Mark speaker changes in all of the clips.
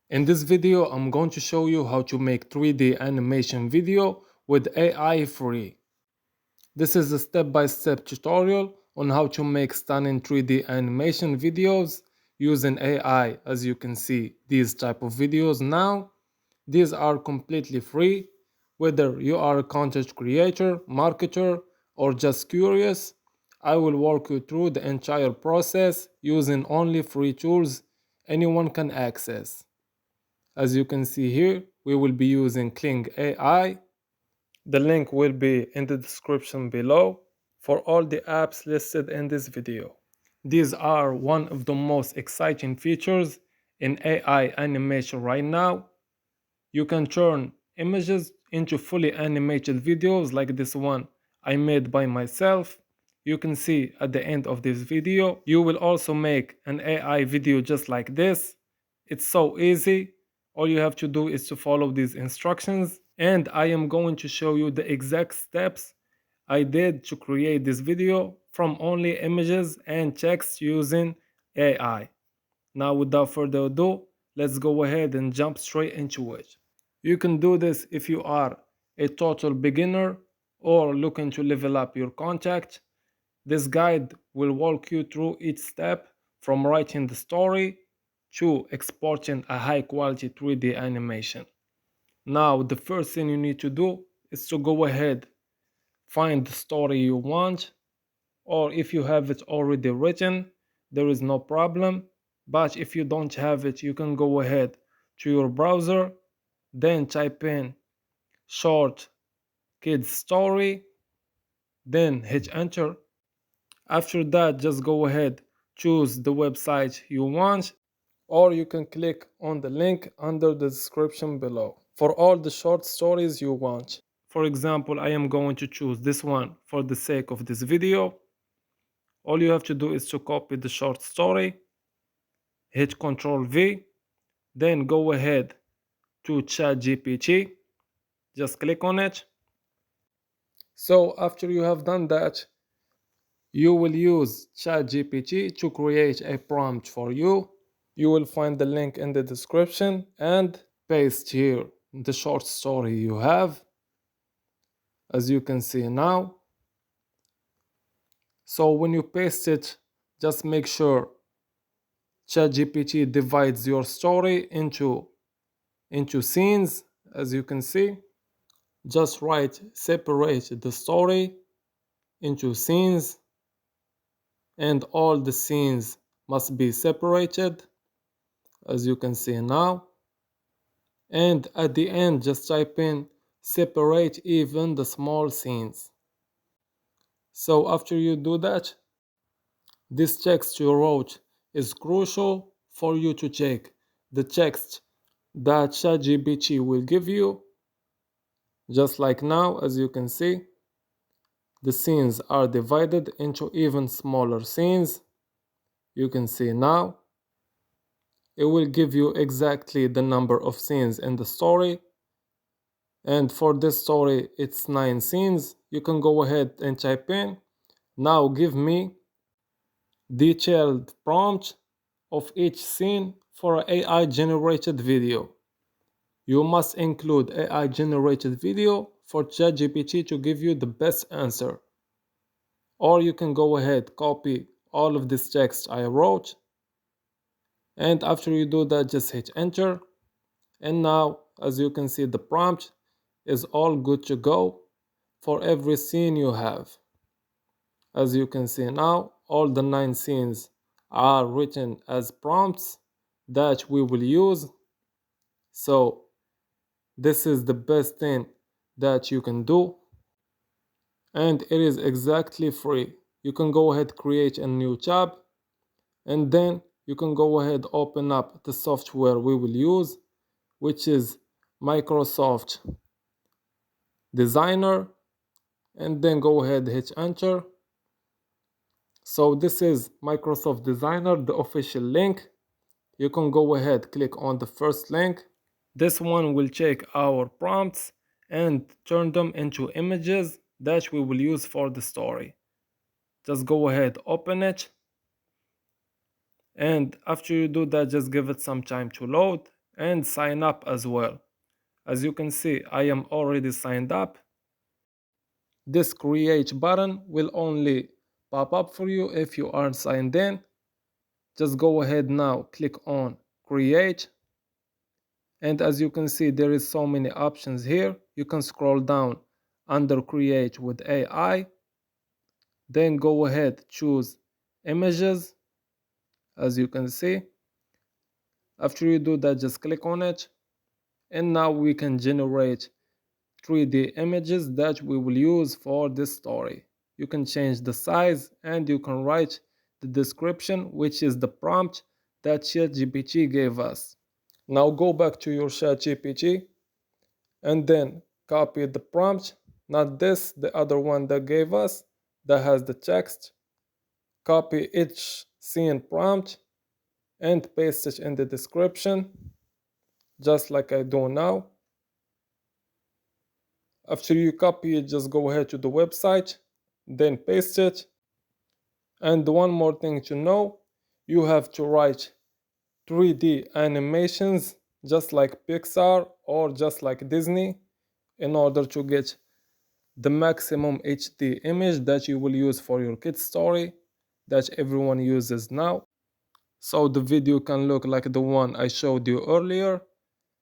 Speaker 1: In this video, I'm going to show you how to make 3D animation video with AI free. This is a step-by-step tutorial on how to make stunning 3D animation videos using AI. As you can see, these type of videos now, these are completely free. Whether you are a content creator, marketer, or just curious, I will walk you through the entire process using only free tools anyone can access. As you can see here, we will be using Kling AI. The link will be in the description below for all the apps listed in this video. These are one of the most exciting features in AI animation right now. You can turn images into fully animated videos like this one I made by myself. You can see at the end of this video. You will also make an AI video just like this. It's so easy. All you have to do is to follow these instructions, and I am going to show you the exact steps I did to create this video from only images and text using AI. Now without further ado, let's go ahead and jump straight into it. You can do this if you are a total beginner or looking to level up your contact. This guide will walk you through each step from writing the story to exporting a high quality 3D animation. Now, the first thing you need to do is to go ahead, find the story you want, or if you have it already written, there is no problem. But if you don't have it, you can go ahead to your browser, then type in short kids story, then hit enter. After that, just go ahead, choose the website you want, or you can click on the link under the description below for all the short stories you want. For example, I am going to choose this one for the sake of this video. All you have to do is to copy the short story, hit Ctrl V, then go ahead to ChatGPT, just click on it. So after you have done that, you will use ChatGPT to create a prompt for you. You will find the link in the description and paste here the short story you have, as you can see now. So when you paste it, just make sure ChatGPT divides your story into scenes. As you can see, just separate the story into scenes, and all the scenes must be separated, as you can see now. And at the end, just type in separate even the small scenes. So after you do that, this text you wrote is crucial for you to check the text that ChatGPT will give you. Just like now, as you can see, the scenes are divided into even smaller scenes. You can see now. It will give you exactly the number of scenes in the story. And for this story, it's 9 scenes. You can go ahead and type in, now give me detailed prompt of each scene for an AI generated video. You must include AI generated video for ChatGPT to give you the best answer. Or you can go ahead, copy all of this text I wrote, and after you do that, just hit enter. And now, as you can see, the prompt is all good to go for every scene you have. As you can see now, all the 9 scenes are written as prompts that we will use. So this is the best thing that you can do, and it is exactly free. You can go ahead, create a new tab, and then you can go ahead, open up the software we will use, which is Microsoft Designer, and then go ahead, hit enter. So this is Microsoft Designer, the official link. You can go ahead, click on the first link. This one will check our prompts and turn them into images that we will use for the story. Just go ahead, open it. And after you do that, just give it some time to load. and sign up as well. As you can see, I am already signed up. This create button will only pop up for you if you aren't signed in. Just go ahead now, click on create. And as you can see, there is so many options here. You can scroll down under create with AI. Then go ahead, choose images. As you can see, after you do that, just click on it. And now we can generate 3D images that we will use for this story. You can change the size and you can write the description, which is the prompt that ChatGPT gave us. Now go back to your ChatGPT and then copy the prompt, not this, the other one that gave us that has the text. Copy each scene prompt and paste it in the description, just like I do now. After you copy it, just go ahead to the website, then paste it. And one more thing to know, you have to write 3D animations just like Pixar or just like Disney in order to get the maximum HD image that you will use for your kids story that everyone uses now. So the video can look like the one I showed you earlier,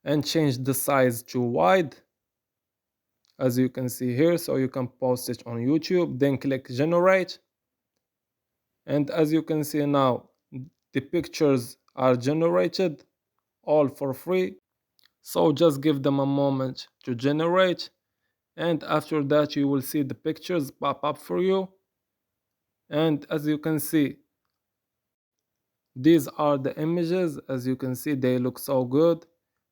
Speaker 1: and change the size to wide as you can see here, so you can post it on YouTube. Then click generate, and as you can see now, the pictures are generated all for free. So just give them a moment to generate, and after that you will see the pictures pop up for you. And as you can see, these are the images. As you can see, they look so good.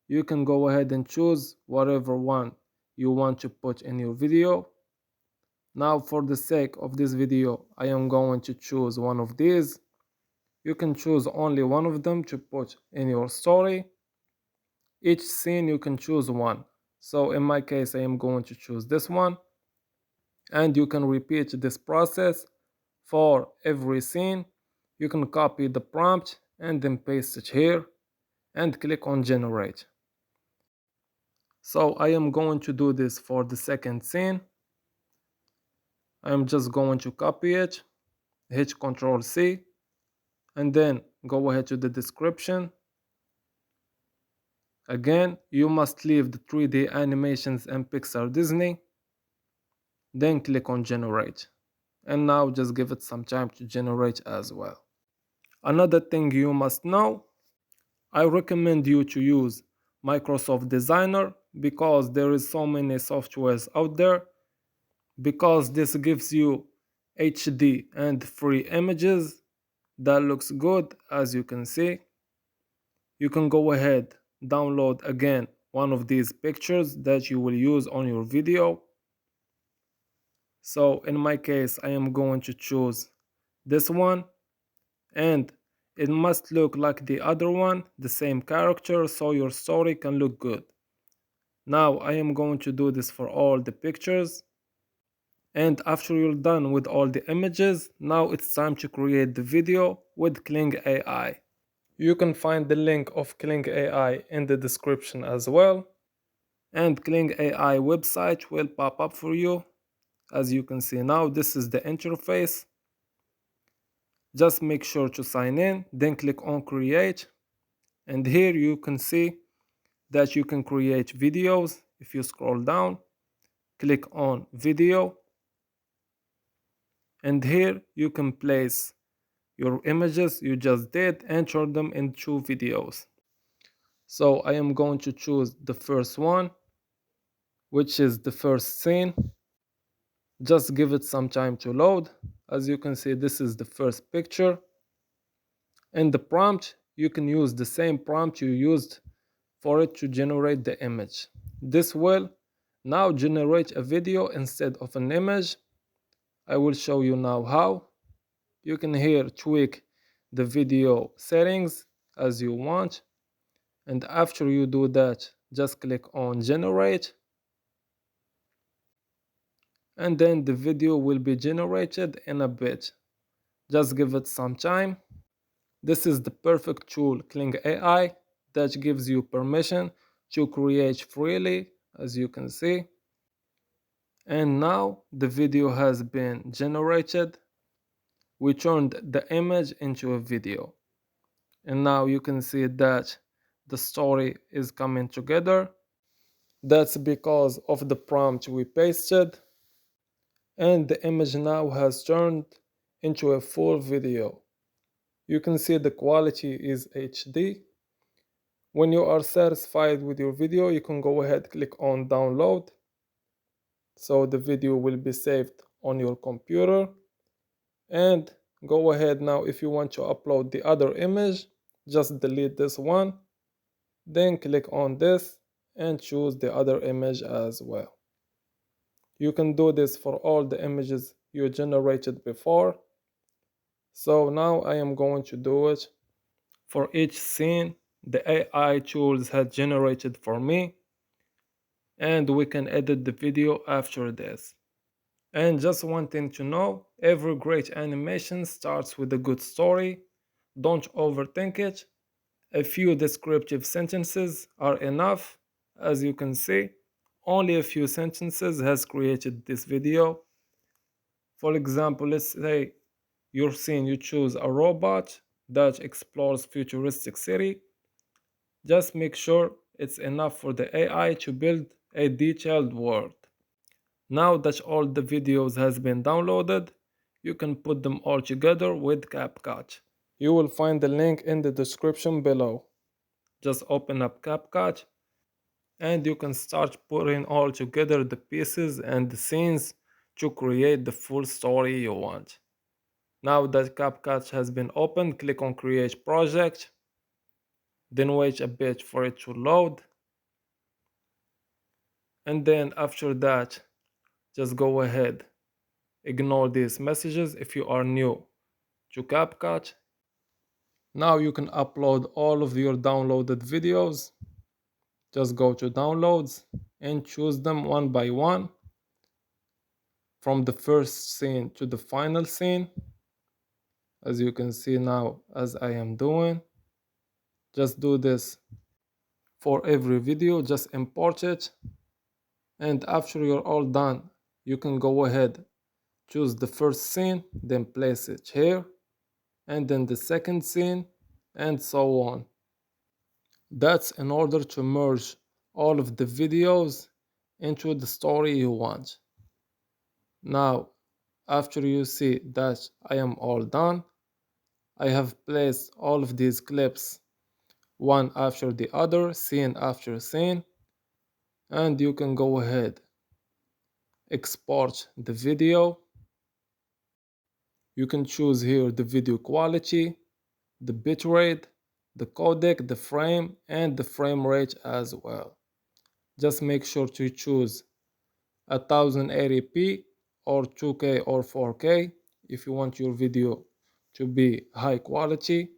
Speaker 1: You can go ahead and choose whatever one you want to put in your video. Now for the sake of this video, I am going to choose one of these. You can choose only one of them to put in your story. Each scene you can choose one. So in my case, I am going to choose this one. And you can repeat this process for every scene. You can copy the prompt and then paste it here and click on generate. So I am going to do this for the second scene. I am just going to copy it, hit Ctrl C, and then go ahead to the description. Again, you must leave the 3D animations and Pixar Disney. Then click on generate. And now just give it some time to generate as well. Another thing you must know, I recommend you to use Microsoft Designer because there is so many softwares out there, because this gives you HD and free images that looks good. As you can see, you can go ahead, download again one of these pictures that you will use on your video. So in my case, I am going to choose this one, and it must look like the other one, the same character, so your story can look good. Now I am going to do this for all the pictures. And after you're done with all the images, now it's time to create the video with Kling AI. You can find the link of Kling AI in the description as well. And Kling AI website will pop up for you. As you can see now, this is the interface. Just make sure to sign in, then click on create. And here you can see that you can create videos. If you scroll down, click on video. And here you can place your images you just did and turn them into videos. So I am going to choose the first one, which is the first scene. Just give it some time to load. As you can see, this is the first picture. In the prompt, you can use the same prompt you used for it to generate the image. This will now generate a video instead of an image. I will show you now how. You can here tweak the video settings as you want. And after you do that, just click on generate. And then the video will be generated in a bit. Just give it some time. This is the perfect tool, Kling AI. that gives you permission to create freely, as you can see. And now the video has been generated. We turned the image into a video. And now you can see that the story is coming together. That's because of the prompt we pasted. And the image now has turned into a full video. You can see the quality is HD. When you are satisfied with your video, you can go ahead, click on download. So the video will be saved on your computer. And go ahead now, if you want to upload the other image, just delete this one. Then click on this and choose the other image as well. You can do this for all the images you generated before. So now I am going to do it for each scene the AI tools had generated for me, and we can edit the video after this. And just one thing to know, every great animation starts with a good story. Don't overthink it. A few descriptive sentences are enough. As you can see, only a few sentences has created this video. For example, let's say you're seeing you choose a robot that explores futuristic city. Just make sure it's enough for the AI to build a detailed world. Now that all the videos has been downloaded, you can put them all together with CapCut. You will find the link in the description below. Just open up CapCut and you can start putting all together the pieces and the scenes to create the full story you want. Now that CapCut has been opened, click on Create Project, then wait a bit for it to load. And then after that, just go ahead. Ignore these messages if you are new to CapCut. Now you can upload all of your downloaded videos. Just go to downloads and choose them one by one from the first scene to the final scene. As you can see now, as I am doing, just do this for every video. Just import it, and after you're all done, you can go ahead, choose the first scene, then place it here, and then the second scene, and so on. That's in order to merge all of the videos into the story you want. Now, after you see that I am all done, I have placed all of these clips one after the other, scene after scene, and you can go ahead, export the video. You can choose here the video quality, the bitrate, the codec, the frame, and the frame rate as well. Just make sure to choose 1080p or 2K or 4K if you want your video to be high quality,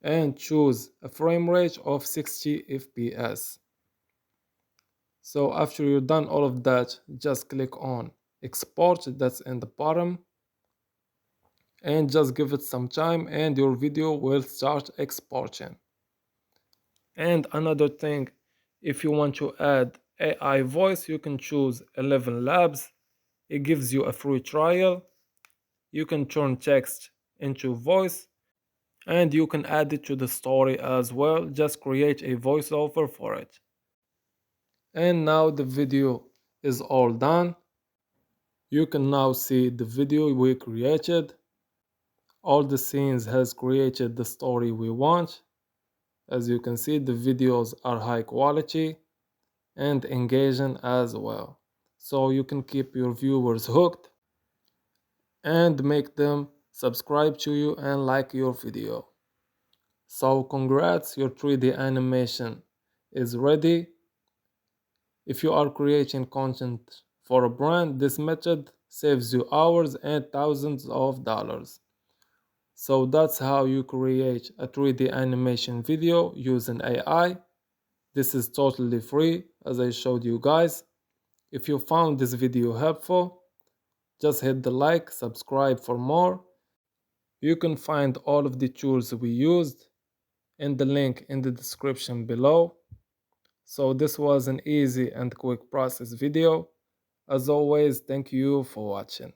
Speaker 1: and choose a frame rate of 60 fps. So after you're done all of that, just click on export, that's in the bottom, and just give it some time and your video will start exporting. And another thing, if you want to add AI voice, you can choose 11 Labs. It gives you a free trial. You can turn text into voice, and you can add it to the story as well. Just create a voiceover for it. And now the video is all done. You can now see the video we created. All the scenes has created the story we want. As you can see, the videos are high quality and engaging as well. So you can keep your viewers hooked and make them subscribe to you and like your video. So congrats, your 3D animation is ready. If you are creating content for a brand, this method saves you hours and thousands of dollars. So that's how you create a 3D animation video using AI. This is totally free, as I showed you guys. If you found this video helpful, just hit the like, subscribe for more. You can find all of the tools we used in the link in the description below. So this was an easy and quick process video. As always, thank you for watching.